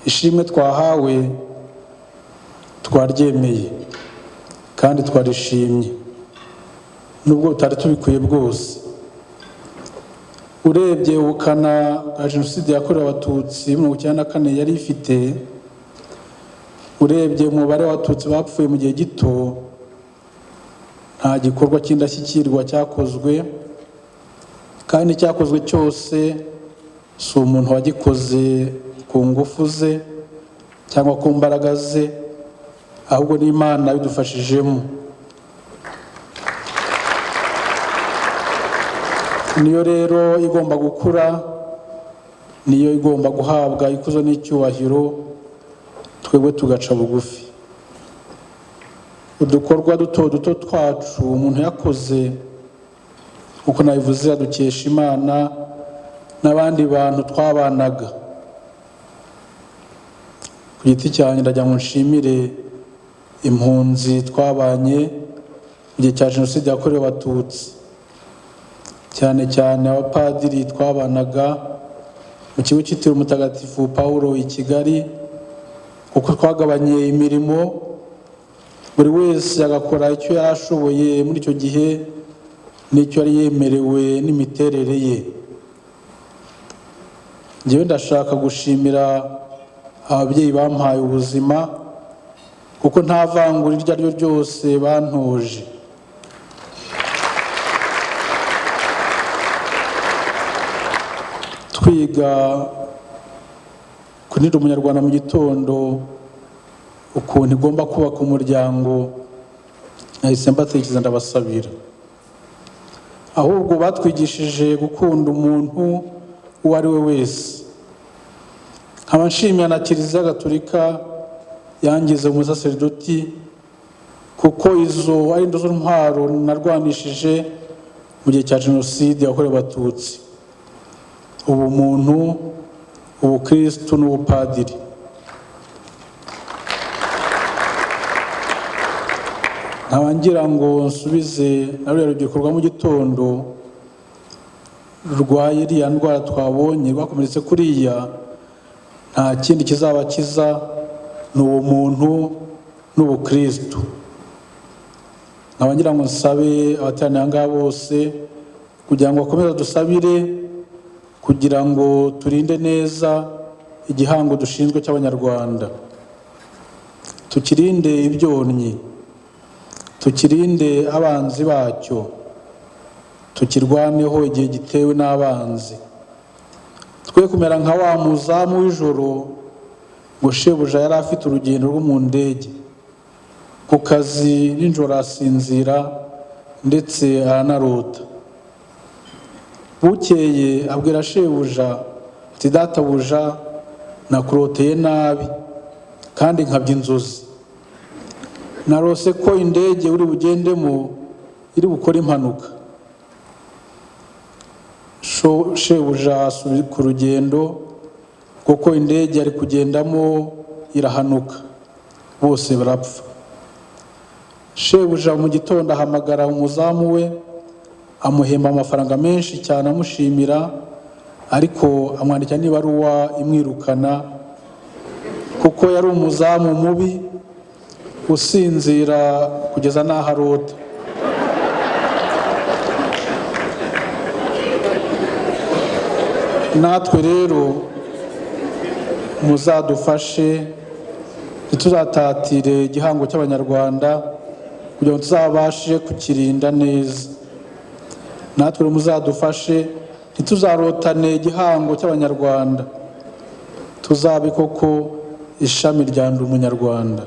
ishimwe twahawe twaryemeye kandi twarishimye nubwo tutari tubikuye bwose. Urebye ubukana bwa Jenoside yakorewe Abatutsi mu 1994 yari ifite, urebye umubare w'Abatutsi bapfuye mu gihe gito, nta gikorwa cy'indashyikirwa cyakozwe, kandi cyakozwe cyose si umuntu wagikoze ku ngufu ze cyangwa ku mbaraga ze, ahubwo ni Imana bidufashijemo. Niyo rero igomba gukura, niyo igomba guhabwa ikuzo n'icyubahiro, twebwe tugaca bugufi. Udukorwa duto duto twacu umuntu yakoze, uko nabivuze, adukesha Imana n'abandi bantu twabanaga. Ku giti cyanjye ndagira ngo nshimire impunzi twabanye mu gihe cya Jenoside yakorewe Abatutsi, cyane cyane abapadiri twabanaga mu kigo cyitiriwe Mutagatifu Paulo i Kigali, uko twagabanye imirimo, buri wese agakora icyo yarashoboye muri icyo gihe n'icyo yari yemerewe n'imiterere ye. Njyewe ndashaka gushimira ababyeyi bampaye ubuzima, kuko nta vangura iryo ari ryo ryose bantoje. Twiga kunira umunyarwanda mu gitondo ukuntu igomba kubaka umuryango, nahise mbatekereza ndabasabira. Ahubwo batwigishije gukunda umuntu uwo ari we wese. Nkaba nshimira na Kiliziya Gatolika yangize umusaseridoti, kuko izo ari zo ntwaro narwanishije mu gihe cya Jenoside yakorewe Abatutsi: ubumuntu, ubukristo n'ubupadiri. Nkaba ngira ngo nsubize na ruriya rubyiruko rwa mu gitondo rurwaye iriya ndwara twabonye rwakomeretse kuriya, nta kindi kizabakiza ni ubumuntu n'ubukristo. Nkaba ngira ngo nsabe abateraniye aha ngaha bose kugira ngo bakomeze dusabire, kugira ngo turinde neza igihango dushinzwe cy'Abanyarwanda, tukirinde ibyonnyi, tukirinde abanzi bacyo, tukirwaneho igihe gitewe n'abanzi. Twe kumera nka wa muzamu w'ijoro ngo shebuja yari afite urugendo rwo mu ndege, ku kazi nijoro asinzira ndetse aranarota. Bukeye abwira shebuja ati, databuja, nakuroteye nabi kandi nkabya inzozi. Narose ko indege uri bugendemo iri bukora impanuka. Shebuja asubira ku rugendo, kuko indege ari kugendamo irahanuka, bose barapfa. Shebuja mu gitondo ahamagara umuzamu we, amuhemba amafaranga menshi cyane amushimira, ariko amwandikira n'ibaruwa imwirukana, kuko yari umuzamu mubi usinzira kugeza n'aho arota. Natwe rero muzadufashe ntituzatatire igihango cy'Abanyarwanda, kugira ngo tuzabashe kukirinda neza. Natwe muzadufashe ntituzarotane igihango cy'Abanyarwanda, tuzabe koko ishami rya Ndi Umunyarwanda.